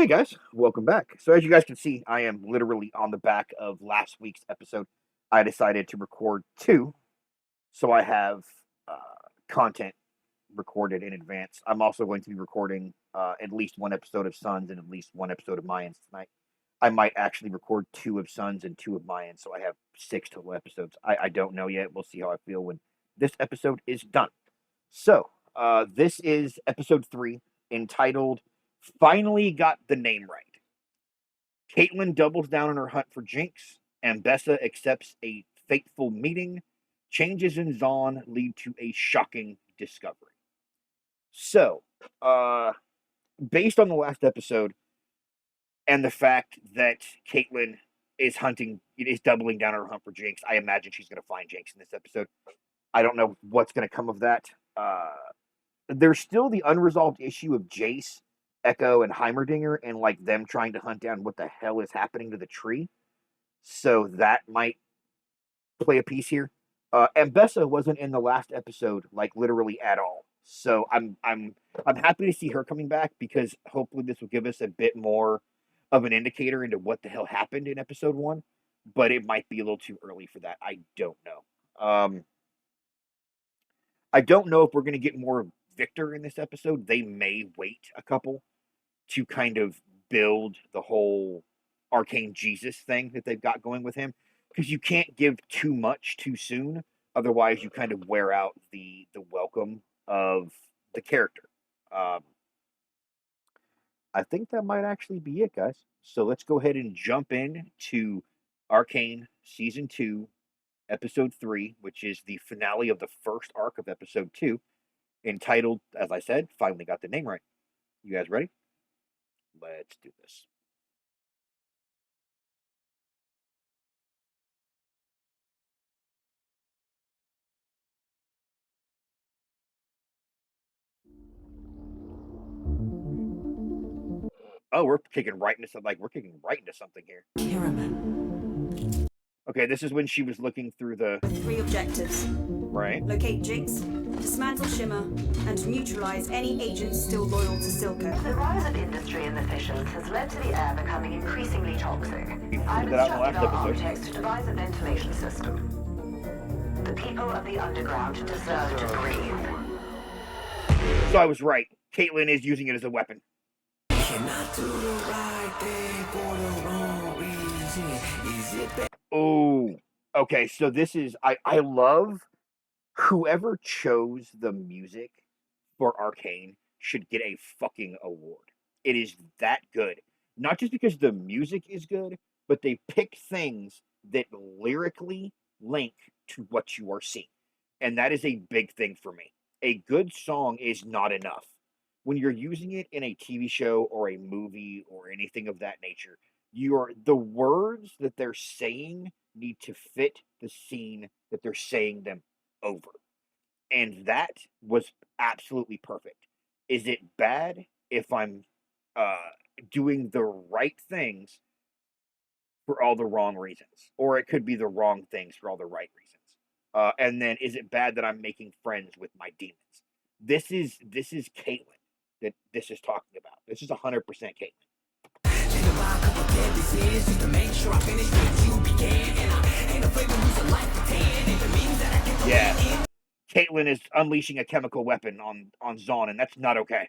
Hey guys, welcome back. So as you guys can see, I am literally on the back of last week's episode. I decided to record two, so I have uh, content recorded in advance. I'm also going to be recording at least one episode of Suns and at least one episode of Mayans tonight. I might actually record two of Suns and two of Mayans, so I have six total episodes. I don't know yet. We'll see how I feel when this episode is done. So this is episode 3, entitled "Finally Got the Name Right." Caitlyn doubles down on her hunt for Jinx, and Bessa accepts a fateful meeting. Changes in Zaun lead to a shocking discovery. So, based on the last episode and the fact that Caitlyn is doubling down on her hunt for Jinx, I imagine she's going to find Jinx in this episode. I don't know what's going to come of that. There's still the unresolved issue of Jace, Echo, and Heimerdinger, and like them trying to hunt down what the hell is happening to the tree. So that might play a piece here. And Bessa wasn't in the last episode, like literally at all. So I'm happy to see her coming back, because hopefully this will give us a bit more of an indicator into what the hell happened in episode 1. But it might be a little too early for that. I don't know. I don't know if we're going to get more Victor in this episode. They may wait a couple to kind of build the whole Arcane Jesus thing that they've got going with him, because you can't give too much too soon. Otherwise, you kind of wear out the welcome of the character. I think that might actually be it, guys. So let's go ahead and jump in to Arcane Season 2, Episode 3, which is the finale of the first arc of Episode 2, entitled, as I said, Finally Got the Name Right. You guys ready? Let's do this. Oh, we're kicking right into something here. Kiraman. Okay, this is when she was looking through the... With 3 objectives. Right. Locate Jinx, dismantle Shimmer, and neutralize any agents still loyal to Silco. The rise of industry and efficiency has led to the air becoming increasingly toxic. I've that out in the instructed last our episode. architects to devise a ventilation system. The people of the underground deserve to breathe. So I was right. Caitlyn is using it as a weapon. Oh, okay. So this is... I love whoever chose the music for Arcane should get a fucking award. It is that good. Not just because the music is good, but they pick things that lyrically link to what you are seeing. And that is a big thing for me. A good song is not enough. When you're using it in a TV show or a movie or anything of that nature, the words that they're saying need to fit the scene that they're saying them over. And that was absolutely perfect. Is it bad if I'm doing the right things for all the wrong reasons? Or it could be the wrong things for all the right reasons. And then is it bad that I'm making friends with my demons? This is Caitlyn that this is talking about. This is 100% Caitlyn. Yeah. Caitlyn is unleashing a chemical weapon on Zaun, and that's not okay.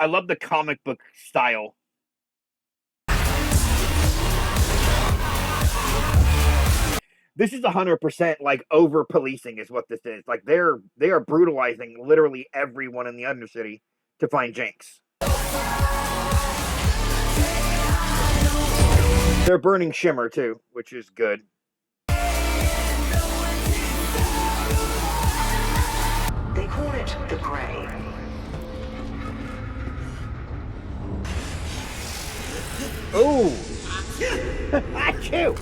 I love the comic book style. This is 100% like over policing is what this is. Like they are brutalizing literally everyone in the undercity to find Jinx. They're burning Shimmer too, which is good. They call it the Grey. Oh, achoo!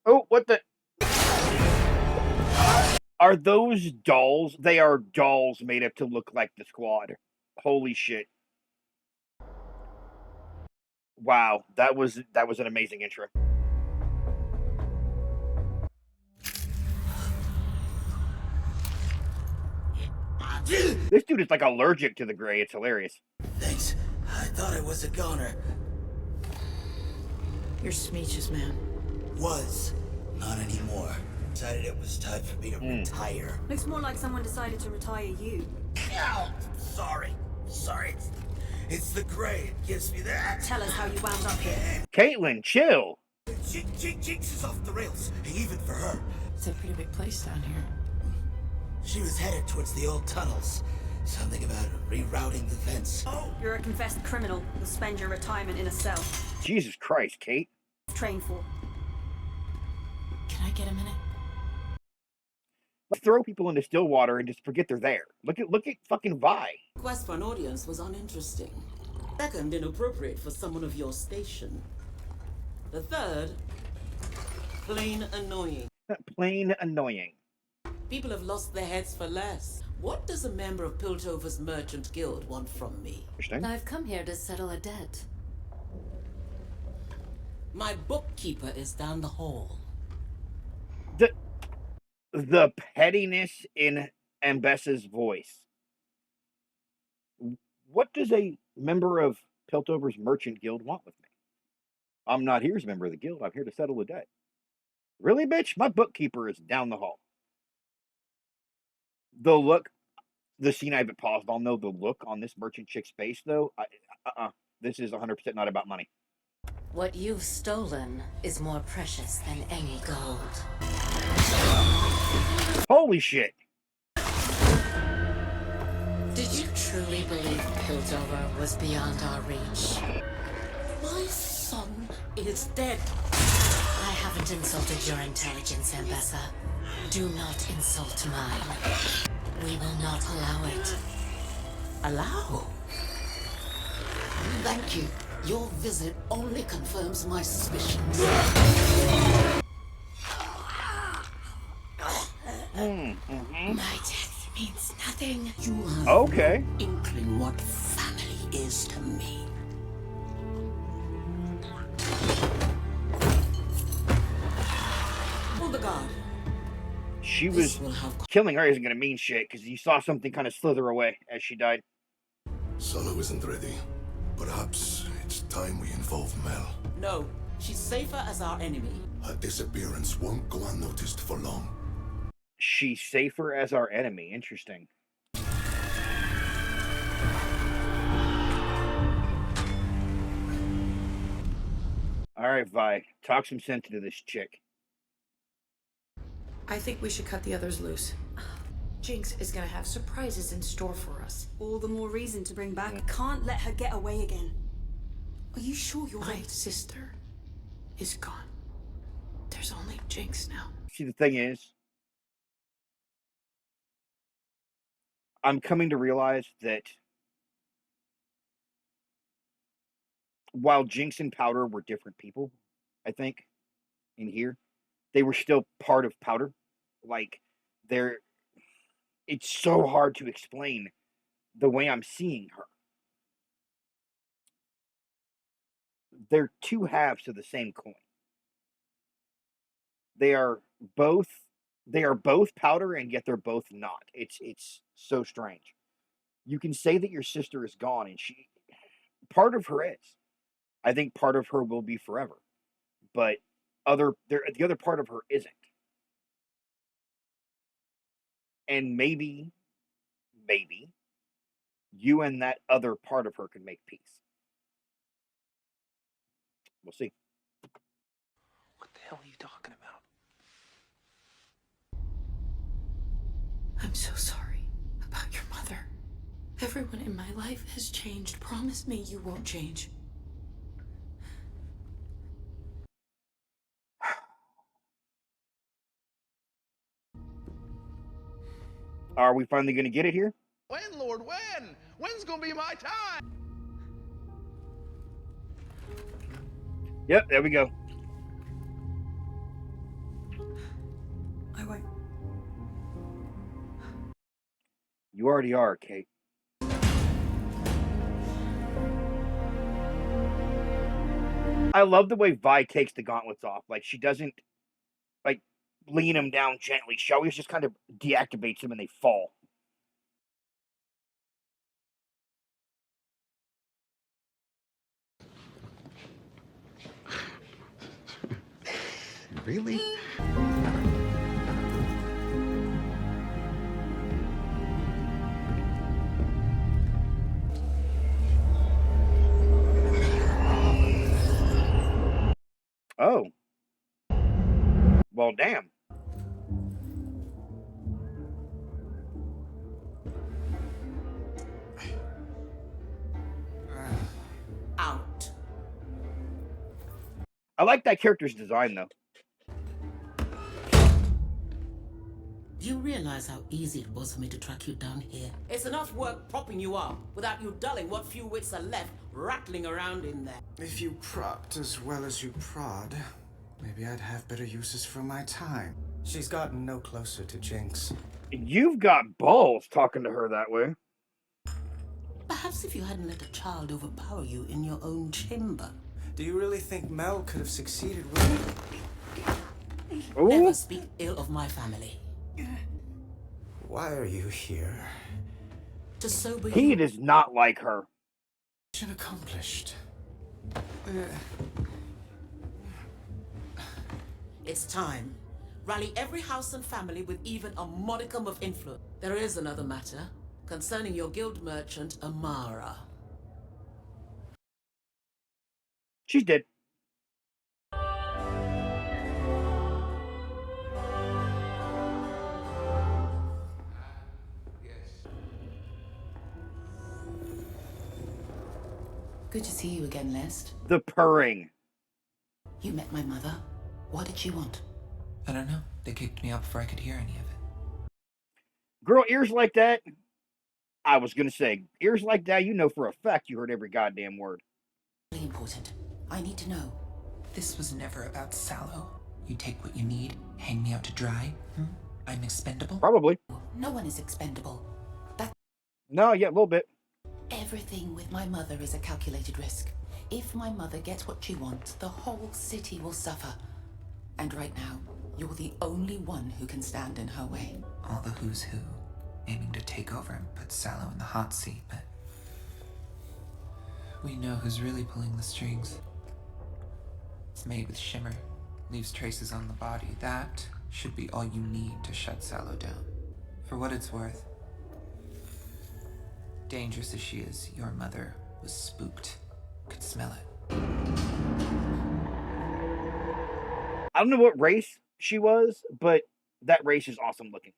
Oh, what the? Are those dolls? They are dolls made up to look like the Squad. Holy shit. Wow, that was an amazing intro. This dude is like allergic to the gray. It's hilarious. Thanks. I thought I was a goner. You're speechless, man. Was. Not anymore. Decided it was time for me to retire. Looks more like someone decided to retire you. Ow! Sorry. It's the gray. It gives me that. Tell us how you wound up here. Caitlin, chill. Jinx is off the rails, even for her. It's a pretty big place down here. She was headed towards the old tunnels. Something about rerouting the vents. Oh! You're a confessed criminal. You'll spend your retirement in a cell. Jesus Christ, Kate. Train for. Can I get a minute? Let's throw people into still water and just forget they're there. Look at fucking Vi. Request for an audience was uninteresting. Second, inappropriate for someone of your station. The third, plain annoying. Plain annoying. People have lost their heads for less. What does a member of Piltover's Merchant Guild want from me? Interesting. I've come here to settle a debt. My bookkeeper is down the hall. The pettiness in Ambessa's voice. What does a member of Piltover's Merchant Guild want with me? I'm not here as a member of the guild. I'm here to settle a debt. Really, bitch? My bookkeeper is down the hall. The scene I haven't paused on, though, the look on this merchant chick's face, though, this is 100% not about money. What you've stolen is more precious than any gold. Holy shit. Did you truly believe Piltover was beyond our reach? My son is dead. I haven't insulted your intelligence, Ambessa. Do not insult mine. We will not allow it. Allow? Thank you. Your visit only confirms my suspicions. My death means nothing. You have Okay. no inkling what family is to me. Pull the guard. She This was will have killing her isn't going to mean shit because you saw something kind of slither away as she died. Solo isn't ready. Perhaps it's time we involve Mel. No, she's safer as our enemy. Her disappearance won't go unnoticed for long. She's safer as our enemy. Interesting. All right, Vi. Talk some sense into this chick. I think we should cut the others loose. Jinx is gonna have surprises in store for us. All the more reason to bring back. Can't let her get away again. Are you sure you're My right? sister is gone. There's only Jinx now. See, the thing is, I'm coming to realize that while Jinx and Powder were different people, I think, in here, they were still part of Powder. Like, it's so hard to explain the way I'm seeing her. They're two halves of the same coin. They are both Powder, and yet they're both not. It's so strange. You can say that your sister is gone, and part of her is. I think part of her will be forever, but the other part of her isn't. And maybe you and that other part of her can make peace. We'll see. What the hell are you talking about? I'm so sorry about your mother. Everyone in my life has changed. Promise me you won't change. Are we finally going to get it here? When, Lord, when? When's gonna be my time? Yep, there we go. I won't. You already are, Kate. I love the way Vi takes the gauntlets off. Like, she doesn't, like, lean them down gently. She always just kind of deactivates them and they fall. Really? Oh. Well, damn. Out. I like that character's design, though. Do you realize how easy it was for me to track you down here? It's enough work propping you up without you dulling what few wits are left rattling around in there. If you propped as well as you prod, maybe I'd have better uses for my time. She's gotten no closer to Jinx. You've got balls talking to her that way. Perhaps if you hadn't let a child overpower you in your own chamber. Do you really think Mel could have succeeded with me? Ooh. Never speak ill of my family. Why are you here? To sober you. He does not like her. Mission accomplished. It's time. Rally every house and family with even a modicum of influence. There is another matter concerning your guild merchant, Amara. She's dead. Good to see you again, Lest. The purring. You met my mother. What did she want? I don't know. They kicked me out before I could hear any of it. Girl, ears like that. I was going to say, ears like that, you know for a fact you heard every goddamn word. Really important. I need to know. This was never about Sallow. You take what you need, hang me out to dry. I'm expendable? Probably. No one is expendable. No, yeah, a little bit. Everything with my mother is a calculated risk. If my mother gets what she wants, the whole city will suffer. And right now, you're the only one who can stand in her way. All the who's who, aiming to take over and put Sallow in the hot seat, but we know who's really pulling the strings. It's made with shimmer, leaves traces on the body. That should be all you need to shut Sallow down. For what it's worth, dangerous as she is, your mother was spooked. Could smell it. I don't know what race she was, but that race is awesome looking.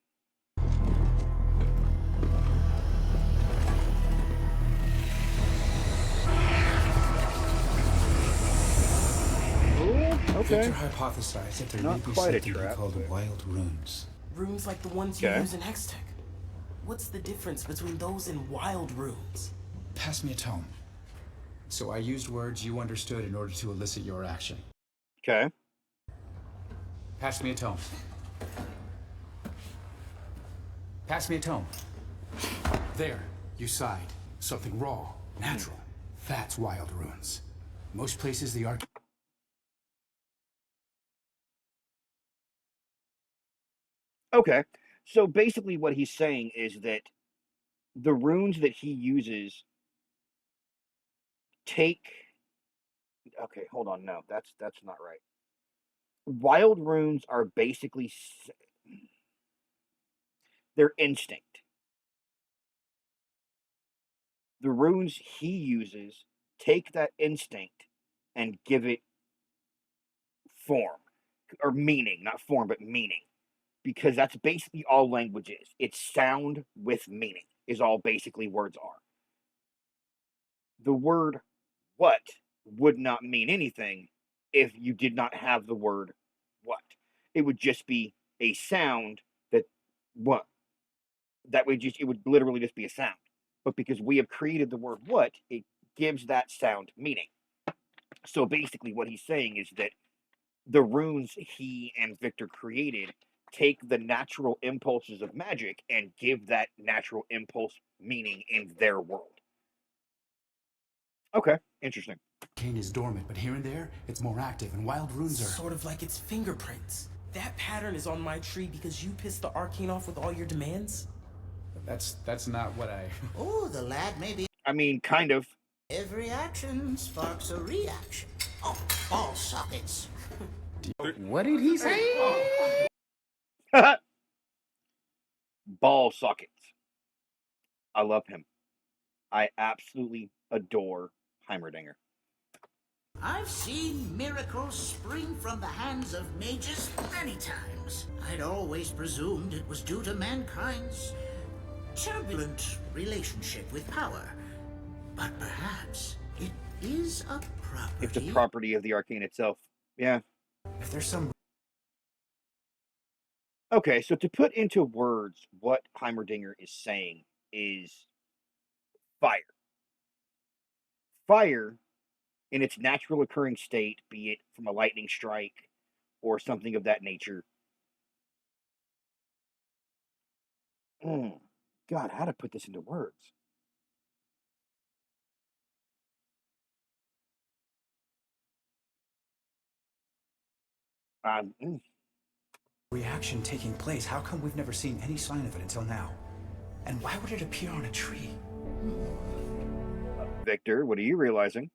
Ooh, okay. Victor hypothesized that there Not may be quite a something trap, called but- wild runes. Runes like the ones you use in Hextech. What's the difference between those and wild runes? Pass me a tome. So I used words you understood in order to elicit your action. Okay. Pass me a tome. Pass me a tome. There, you sighed. Something raw, natural. That's wild runes. Most places the Arcane. Okay. So basically what he's saying is that the runes that he uses take... Okay, hold on. No, that's not right. Wild runes are basically... They're instinct. The runes he uses take that instinct and give it form. Or meaning. Not form, but meaning. Because that's basically all language is. It's sound with meaning, is all basically words are. The word what would not mean anything if you did not have the word what. It would just be a sound that what. It would literally just be a sound. But because we have created the word what, it gives that sound meaning. So basically what he's saying is that the runes he and Victor created take the natural impulses of magic and give that natural impulse meaning in their world. Okay, interesting. Arcane is dormant, but here and there, it's more active, and wild runes are... Sort of like its fingerprints. That pattern is on my tree because you pissed the Arcane off with all your demands? That's not what I... Oh, the lad may be... I mean, kind of. Every action sparks a reaction. Oh, ball sockets. What did he say? Ball sockets. I love him. I absolutely adore Heimerdinger. I've seen miracles spring from the hands of mages many times. I'd always presumed it was due to mankind's turbulent relationship with power. But perhaps it is a property. It's a property of the Arcane itself. Yeah. If there's some... Okay, so to put into words what Heimerdinger is saying is fire. Fire, in its natural occurring state, be it from a lightning strike or something of that nature. God, how to put this into words? Reaction taking place. How come we've never seen any sign of it until now? And why would it appear on a tree? Victor, what are you realizing?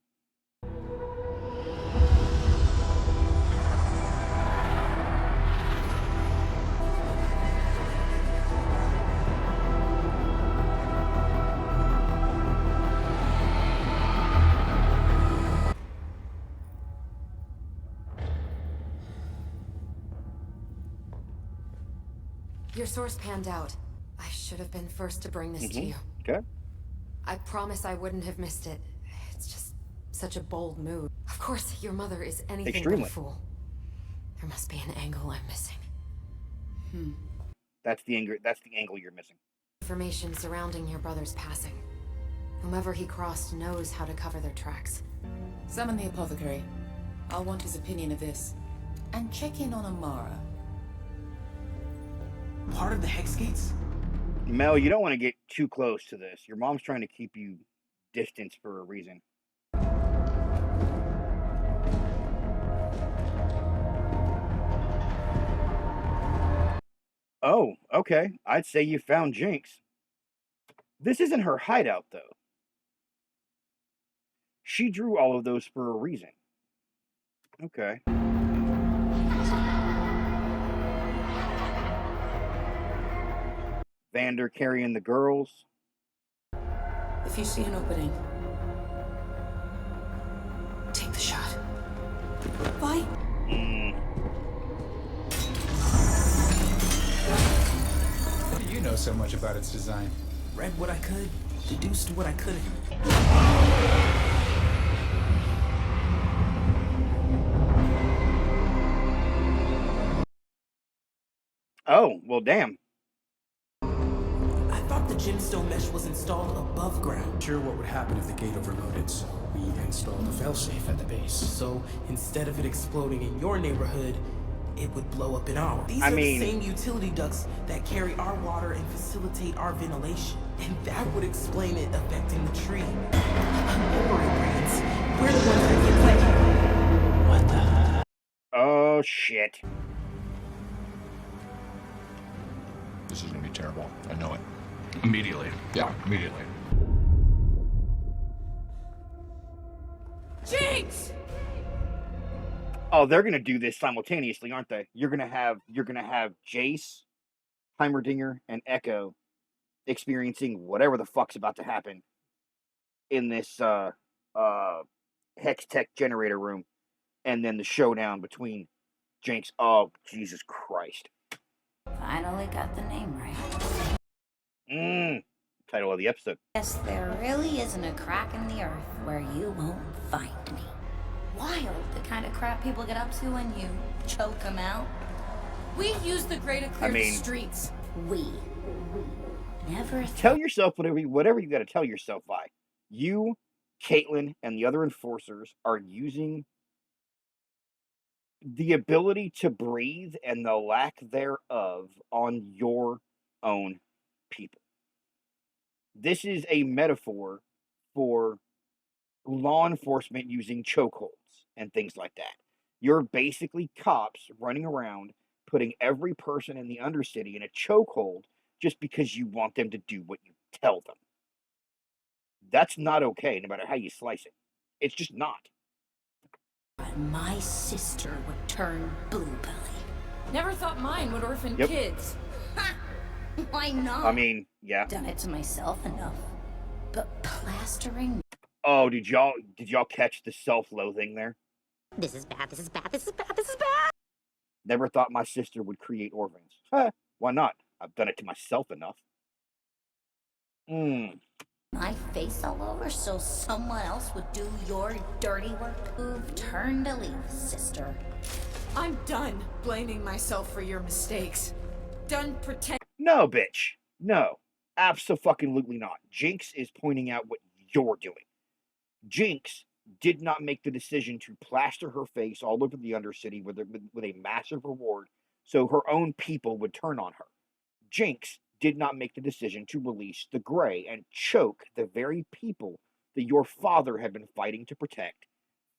Your source panned out. I should have been first to bring this to you. Okay. I promise I wouldn't have missed it. It's just such a bold move. Of course, your mother is anything but a fool. There must be an angle I'm missing. That's the angle you're missing. Information surrounding your brother's passing. Whomever he crossed knows how to cover their tracks. Summon the apothecary. I'll want his opinion of this. And check in on Amara. Part of the Hex Gates? Mel, you don't want to get too close to this. Your mom's trying to keep you distance for a reason. Oh, okay. I'd say you found Jinx. This isn't her hideout, though. She drew all of those for a reason. Okay. Vander carrying the girls. If you see an opening, take the shot. Why? You know so much about its design. Read what I could, deduced what I couldn't. Oh, well, damn. I thought the gemstone mesh was installed above ground. Sure, what would happen if the gate overloaded, so we installed a failsafe at the base. So instead of it exploding in your neighborhood, it would blow up in ours. These are the same utility ducts that carry our water and facilitate our ventilation. And that would explain it affecting the tree. We're the ones that get played. What the? Oh, shit. This is gonna be terrible. I know it. Immediately. Yeah, immediately. Jinx! Oh, they're gonna do this simultaneously, aren't they? You're gonna have Jace, Heimerdinger, and Echo experiencing whatever the fuck's about to happen in this Hex Tech generator room, and then the showdown between Jinx. Oh, Jesus Christ. Finally got the name right. Title of the episode. Yes, there really isn't a crack in the earth where you won't find me. Wild, the kind of crap people get up to when you choke them out. We use the gray to clear the streets. We never tell yourself whatever you got to tell yourself. Vi, you, Caitlin, and the other enforcers are using the ability to breathe and the lack thereof on your own people. This is a metaphor for law enforcement using chokeholds and things like that. You're basically cops running around putting every person in the undercity in a chokehold just because you want them to do what you tell them. That's not okay, no matter how you slice it. It's just not. that my sister would turn bluebelly. Never thought mine would orphan kids. Why not? I mean, yeah. Done it to myself enough. But plastering... Oh, did y'all catch the self-loathing there? This is bad, this is bad, this is bad, this is bad! Never thought my sister would create orphans. Huh, why not? I've done it to myself enough. My face all over so someone else would do your dirty work? You've turned a leaf, sister. I'm done blaming myself for your mistakes. Done pretend. No, bitch. No. Absolutely not. Jinx is pointing out what you're doing. Jinx did not make the decision to plaster her face all over the undercity with a massive reward so her own people would turn on her. Jinx did not make the decision to release the Grey and choke the very people that your father had been fighting to protect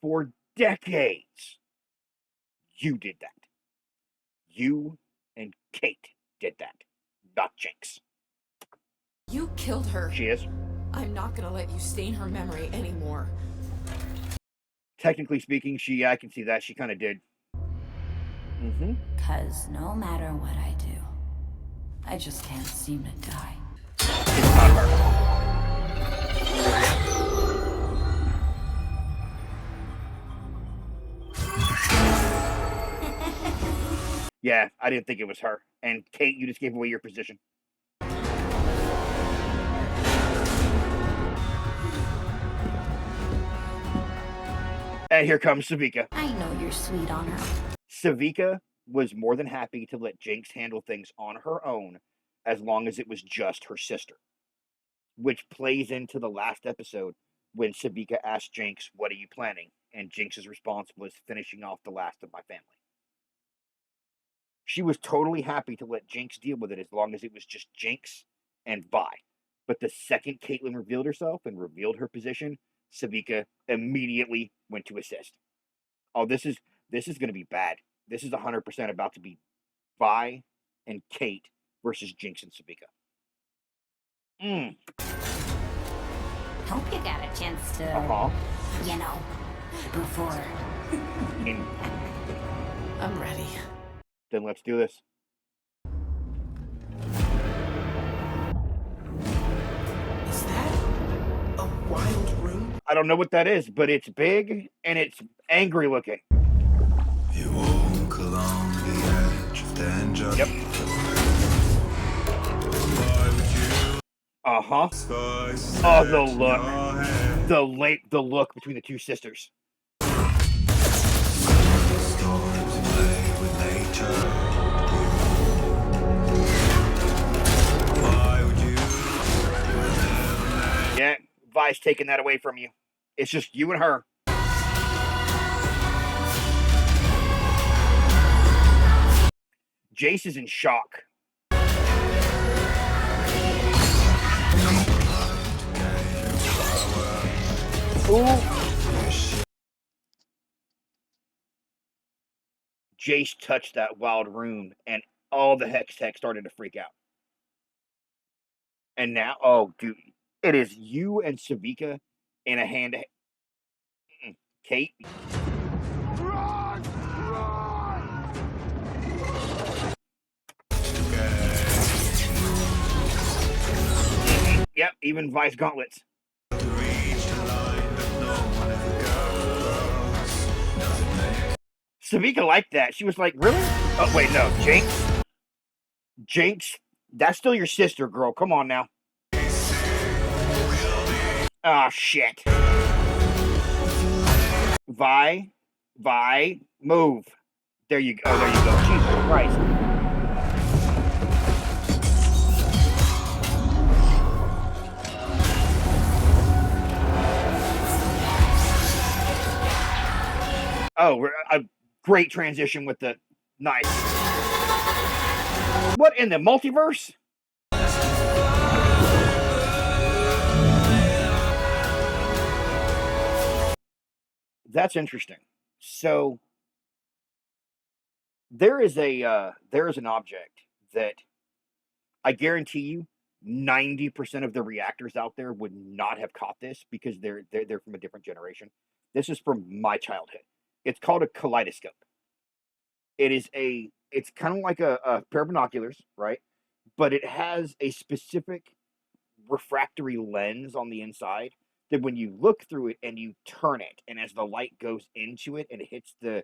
for decades. You did that. You and Kate did that, not Jinx. You killed her. She is. I'm not gonna let you stain her memory anymore. Technically speaking, I can see that. She kind of did. Cause no matter what I do, I just can't seem to die. It's not her. Yeah, I didn't think it was her. And Kate, you just gave away your position. And here comes Sevika. I know you're sweet on her. Sevika was more than happy to let Jinx handle things on her own as long as it was just her sister. Which plays into the last episode when Sevika asked Jinx, "What are you planning?" And Jinx's response was, "Finishing off the last of my family." She was totally happy to let Jinx deal with it as long as it was just Jinx and Vi. But the second Caitlyn revealed herself and revealed her position, Sevika immediately went to assist. Oh, this is going to be bad. This is 100% about to be Vi and Kate versus Jinx and Sevika. Hope you got a chance to, you know, before. I'm ready. Then let's do this. Is that a wild room? I don't know what that is, but it's big and it's angry looking. You walk along the edge of danger. Yep. Oh, the look. The look between the two sisters. Yeah, Vi's taking that away from you. It's just you and her. Jace is in shock. Ooh. Jace touched that wild rune, and all the Hex Tech started to freak out. And now, oh, dude, it is you and Sevika in a hand. Kate. Run! Run! Yep, even Vice gauntlets. Sevika liked that. She was like, really? Oh, wait, no. Jinx? Jinx? That's still your sister, girl. Come on now. Ah, shit. Vi, move. There you go. Oh, there you go. Jesus Christ. Oh, a great transition with the nice. What in the multiverse? That's interesting. So there is an object that I guarantee you 90% of the reactors out there would not have caught this because they're from a different generation. This is from my childhood. It's called a kaleidoscope. It's kind of like a pair of binoculars, right? But it has a specific refractory lens on the inside that when you look through it and you turn it, and as the light goes into it and it hits the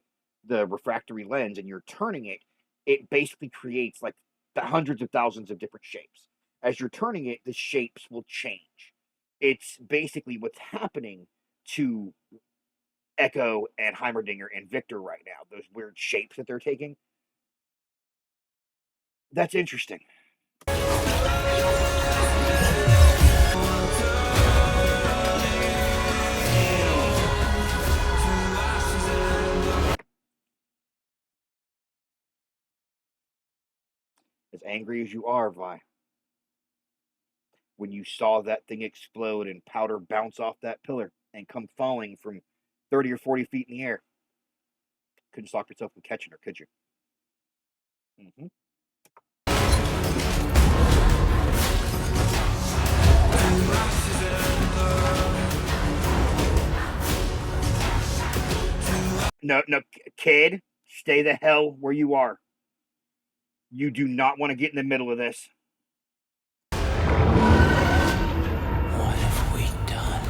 refractory lens and you're turning it, it basically creates like the hundreds of thousands of different shapes. As you're turning it, the shapes will change. It's basically what's happening to Echo and Heimerdinger and Victor right now. Those weird shapes that they're taking. That's interesting. As angry as you are, Vi, when you saw that thing explode and powder bounce off that pillar and come falling from 30 or 40 feet in the air, couldn't stop yourself from catching her, could you? Mm-hmm. No, kid, stay the hell where you are. You do not want to get in the middle of this. What have we done?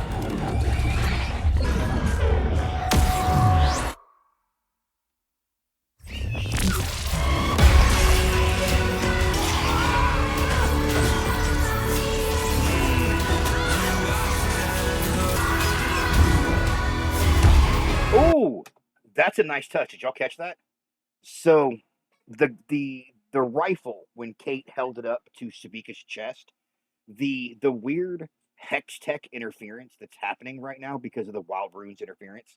Oh, that's a nice touch. Did y'all catch that? So the rifle, when Kate held it up to Sevika's chest, the weird hex tech interference that's happening right now because of the Wild Runes interference,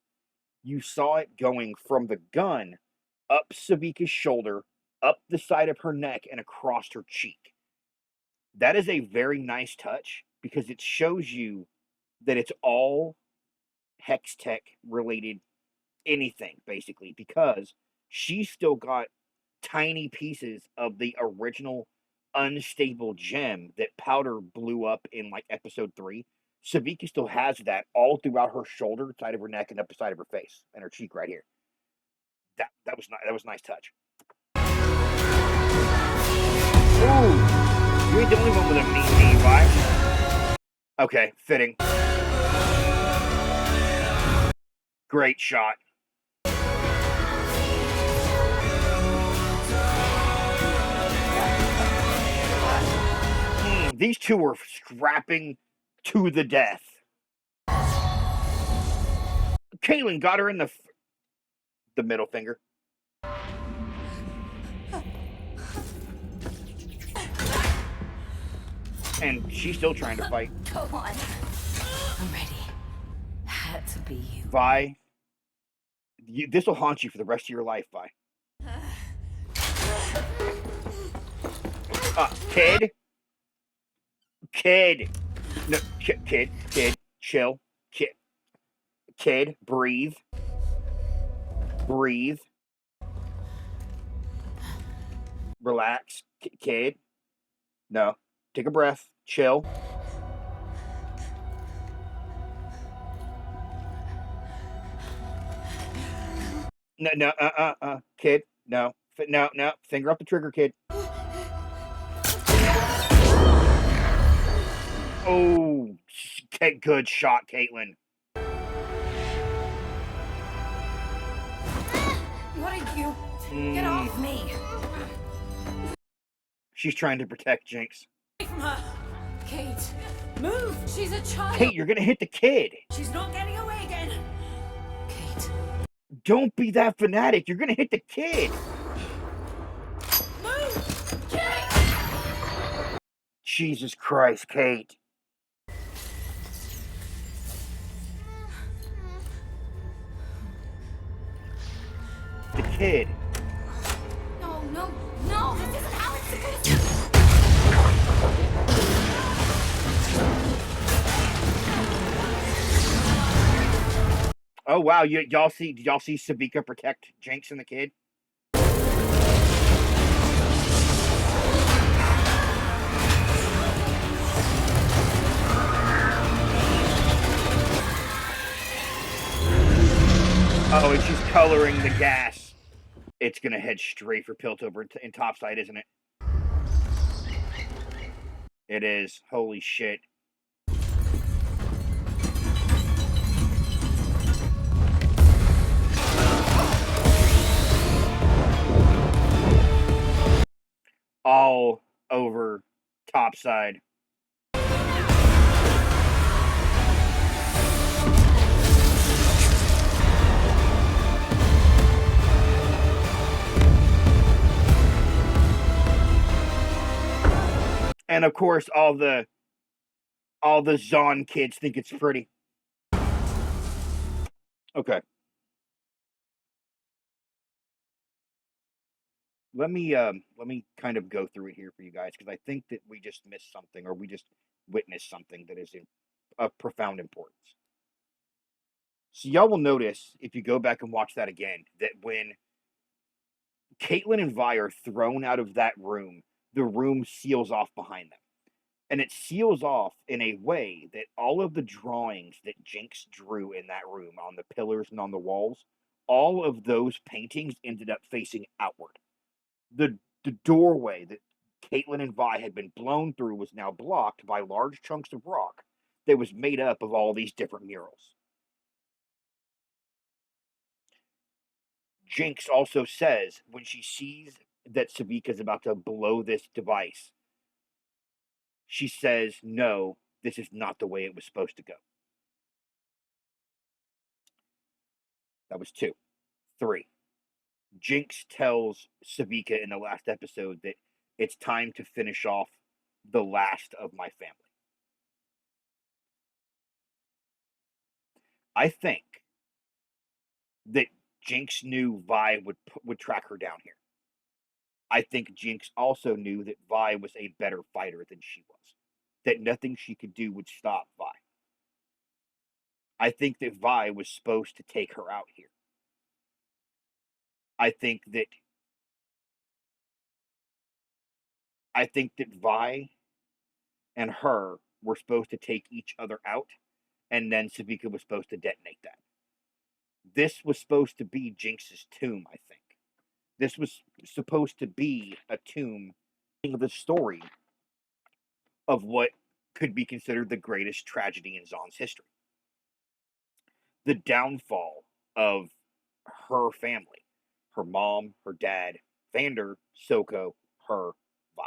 you saw it going from the gun up Sevika's shoulder, up the side of her neck, and across her cheek. That is a very nice touch because it shows you that it's all hex tech related anything, basically, because she's still got tiny pieces of the original unstable gem that Powder blew up in like episode 3. Sevika still has that all throughout her shoulder, side of her neck, and up the side of her face and her cheek right here. That was a nice touch. Ooh, you ain't the only one with a mean knee, right? Okay, fitting. Great shot. These two were scrapping to the death. Caitlin got her in the middle finger. And she's still trying to fight. Go on. I'm ready. Had to be you. Vi, this will haunt you for the rest of your life, Vi. Kid. No, kid, chill. Kid, breathe. Relax. Kid. No. Take a breath. Chill. No, kid. No. Finger off the trigger, kid. Oh, good shot, Caitlin. What are you? Get off me. She's trying to protect Jinx. Away from her. Kate, move. She's a child. Kate, you're gonna hit the kid. She's not getting away again. Kate. Don't be that fanatic. You're gonna hit the kid. Move. Kate. Jesus Christ, Kate. The kid. No, this isn't how it's supposed to. Oh wow, did y'all see Sevika protect Jinx and the kid? Oh Oh, and she's coloring the gas. It's gonna head straight for Piltover in topside, isn't it? It is. Holy shit. All over topside. And of course, all the Zaun kids think it's pretty. Okay. Let me kind of go through it here for you guys, because I think that we just missed something, or we just witnessed something that is of profound importance. So y'all will notice, if you go back and watch that again, that when Caitlyn and Vi are thrown out of that room, the room seals off behind them. And it seals off in a way that all of the drawings that Jinx drew in that room on the pillars and on the walls, all of those paintings ended up facing outward. The doorway that Caitlyn and Vi had been blown through was now blocked by large chunks of rock that was made up of all these different murals. Jinx also says, when she sees that Sevika is about to blow this device, she says, no, this is not the way it was supposed to go. That was 2. 3. Jinx tells Sevika in the last episode that it's time to finish off the last of my family. I think that Jinx knew Vi would track her down here. I think Jinx also knew that Vi was a better fighter than she was. That nothing she could do would stop Vi. I think that Vi was supposed to take her out here. I think that Vi and her were supposed to take each other out, and then Sevika was supposed to detonate that. This was supposed to be Jinx's tomb, I think. This was supposed to be a tomb of the story of what could be considered the greatest tragedy in Zaun's history. The downfall of her family. Her mom, her dad, Vander, Silco, her, Vi.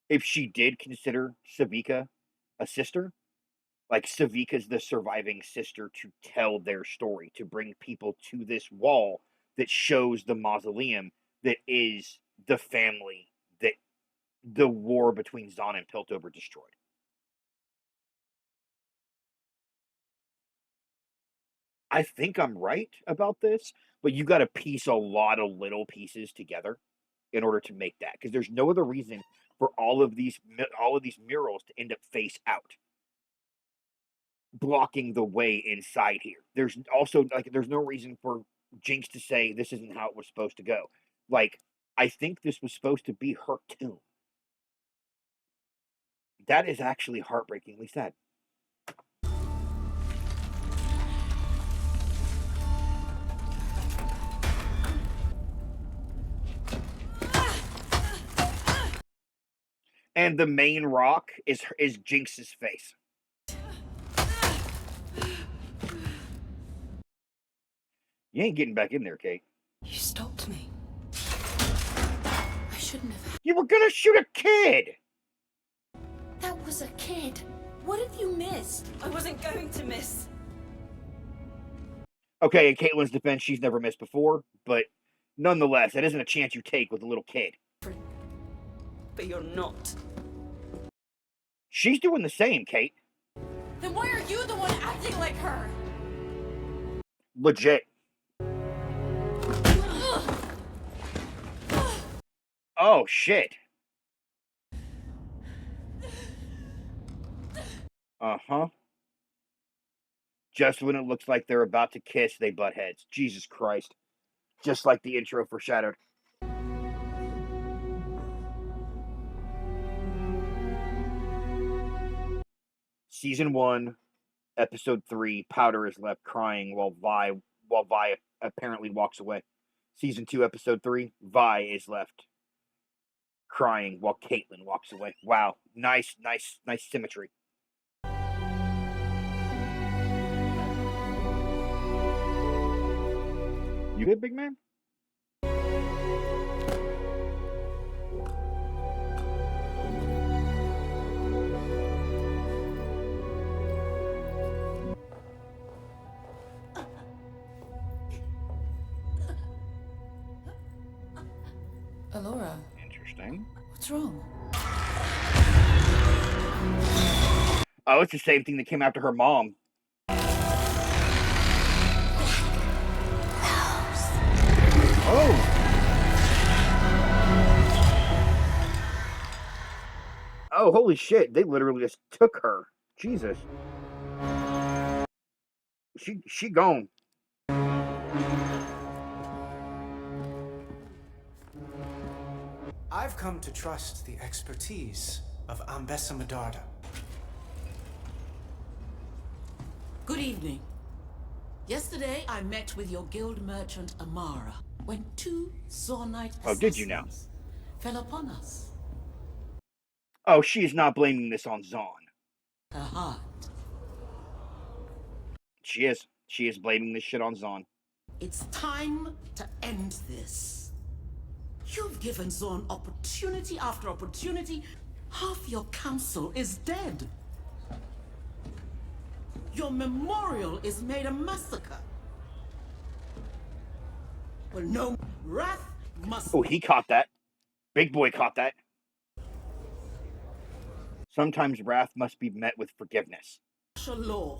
If she did consider Sevika a sister, like Sevika's the surviving sister to tell their story, to bring people to this wall that shows the mausoleum that is the family that the war between Zaun and Piltover destroyed. I think I'm right about this, but you got to piece a lot of little pieces together in order to make that, because there's no other reason for all of these murals to end up face out, blocking the way inside here. There's also there's no reason for Jinx to say this isn't how it was supposed to go. Like, I think this was supposed to be her tomb. That is actually heartbreakingly sad. And the main rock is Jinx's face. You ain't getting back in there, Kate. You stopped me. I shouldn't have. You were gonna shoot a kid! That was a kid. What have you missed? I wasn't going to miss. Okay, in Caitlyn's defense, she's never missed before, but nonetheless, that isn't a chance you take with a little kid. But you're not. She's doing the same, Kate. Then why are you the one acting like her? Legit. Oh, shit. Uh-huh. Just when it looks like they're about to kiss, they butt heads. Jesus Christ. Just like the intro foreshadowed. Season 1, Episode 3, Powder is left crying while Vi apparently walks away. Season 2, Episode 3, Vi is left crying while Caitlin walks away. Wow, nice symmetry. You good, big man? Alora. Interesting. What's wrong? Oh, it's the same thing that came after her mom. Oh. Oh, holy shit. They literally just took her. Jesus. She gone. I've come to trust the expertise of Ambessa Medarda. Good evening. Yesterday, I met with your guild merchant Amara when 2 Zaunite Oh, did you now? fell upon us. Oh, she's not blaming this on Zaun. Her heart. She is. She is blaming this shit on Zaun. It's time to end this. You've given Zaun opportunity after opportunity. Half your council is dead. Your memorial is made a massacre. Well, no, wrath must... Oh, he caught that. Big boy caught that. Sometimes wrath must be met with forgiveness. Law.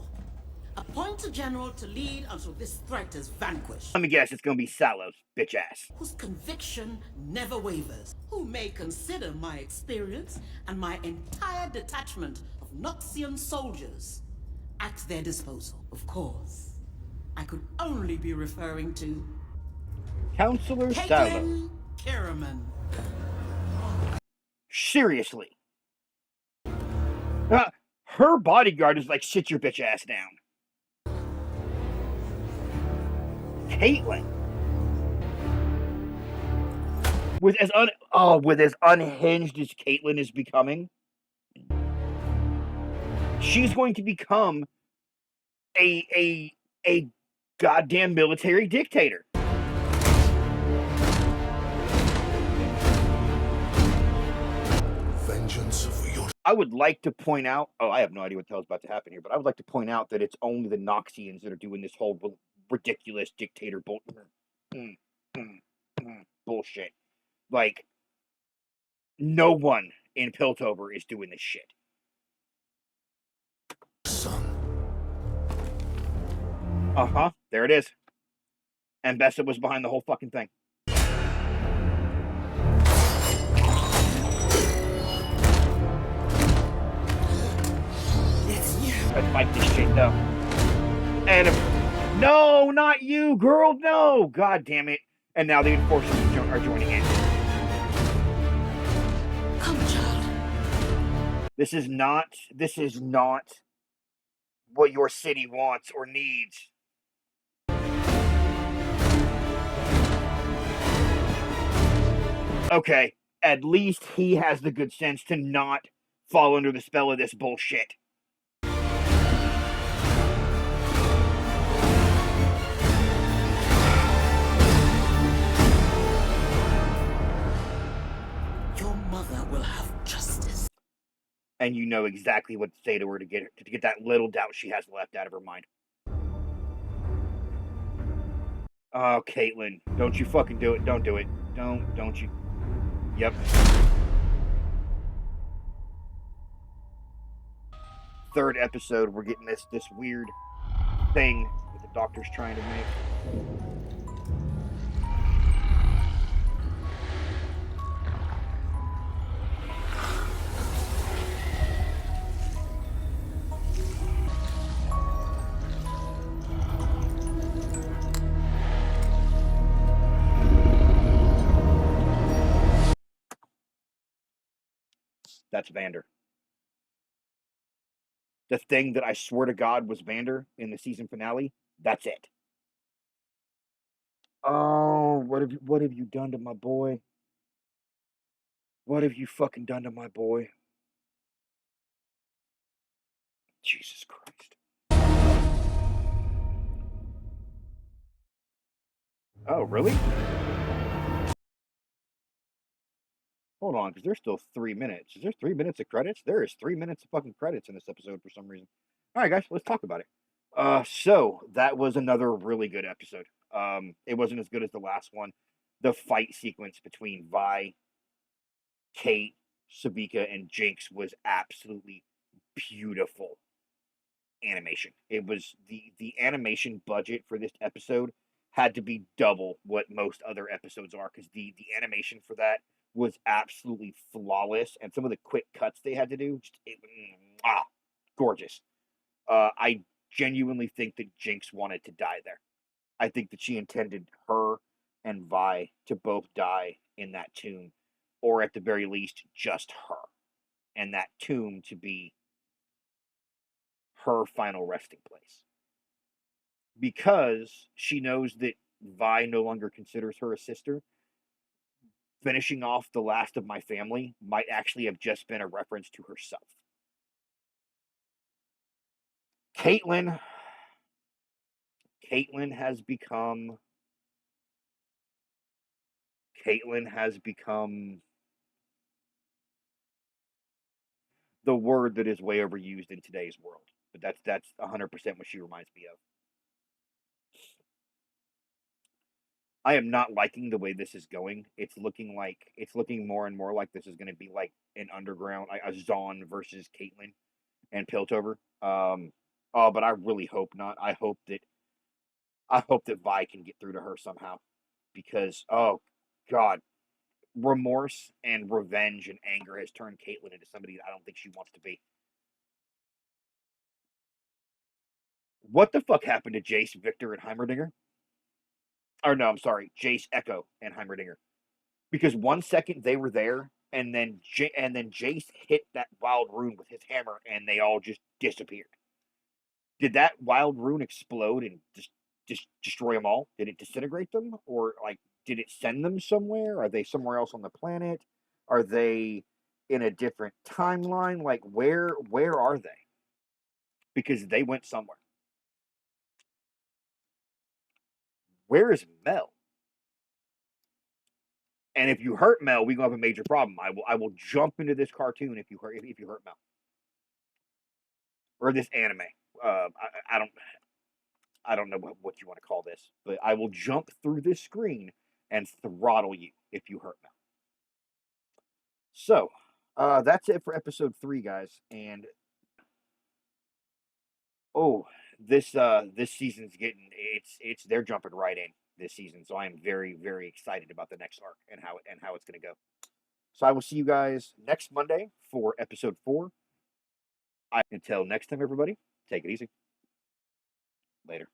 Appoint a general to lead until this threat is vanquished. Let me guess, it's gonna be Salos, bitch ass. Whose conviction never wavers. Who may consider my experience and my entire detachment of Noxian soldiers at their disposal. Of course, I could only be referring to Counselor Salo. Caitlin Karaman. Seriously. Her bodyguard is like, sit your bitch ass down. Caitlin. With as unhinged as Caitlin is becoming, she's going to become a goddamn military dictator. Vengeance for your... I would like to point out, I have no idea what the hell is about to happen here, but I would like to point out that it's only the Noxians that are doing this whole ridiculous dictator bullshit. Like, no one in Piltover is doing this shit. Uh-huh, there it is. And Bessa was behind the whole fucking thing. Let's fight this shit, though. And no, not you, girl, no! God damn it. And now the enforcers are joining in. Come, child. This is not what your city wants or needs. Okay, at least he has the good sense to not fall under the spell of this bullshit. Your mother will have justice. And you know exactly what to say to her to get that little doubt she has left out of her mind. Oh, Caitlin, don't you fucking do it. Don't do it. Don't you. Yep. Third episode, we're getting this weird thing that the doctor's trying to make. That's Vander. the thing that I swear to God was Vander in the season finale, that's it. Oh, what have you done to my boy? What have you fucking done to my boy? Jesus Christ. Oh, really? Hold on, because there's still 3 minutes. Is there 3 minutes of credits? There is 3 minutes of fucking credits in this episode for some reason. All right, guys, let's talk about it. So that was another really good episode. It wasn't as good as the last one. The fight sequence between Vi, Kate, Sevika, and Jinx was absolutely beautiful animation. It was the animation budget for this episode had to be double what most other episodes are, because the animation for that was absolutely flawless, and some of the quick cuts they had to do, gorgeous. I genuinely think that Jinx wanted to die there. I think that she intended her and Vi to both die in that tomb, or at the very least, just her, and that tomb to be her final resting place. Because she knows that Vi no longer considers her a sister, finishing off the last of my family might actually have just been a reference to herself. Caitlyn has become the word that is way overused in today's world. But that's 100% what she reminds me of. I am not liking the way this is going. It's looking more and more like this is going to be like an underground, a Zaun versus Caitlyn and Piltover. But I really hope not. I hope that Vi can get through to her somehow, because oh God, remorse and revenge and anger has turned Caitlyn into somebody that I don't think she wants to be. What the fuck happened to Jace, Victor, and Heimerdinger? Or no, I'm sorry, Jace, Echo, and Heimerdinger. Because 1 second they were there, and then Jace hit that wild rune with his hammer, and they all just disappeared. Did that wild rune explode and just destroy them all? Did it disintegrate them, or like did it send them somewhere? Are they somewhere else on the planet? Are they in a different timeline? Like where are they? Because they went somewhere. Where is Mel? And if you hurt Mel, we gonna have a major problem. I will jump into this cartoon if you hurt Mel, or this anime. I don't know what you want to call this, but I will jump through this screen and throttle you if you hurt Mel. So that's it for episode 3, guys. And this season's getting they're jumping right in this season, so I am very, very excited about the next arc and how it's going to go. So I will see you guys next Monday for episode 4. Until next time, everybody, take it easy. Later.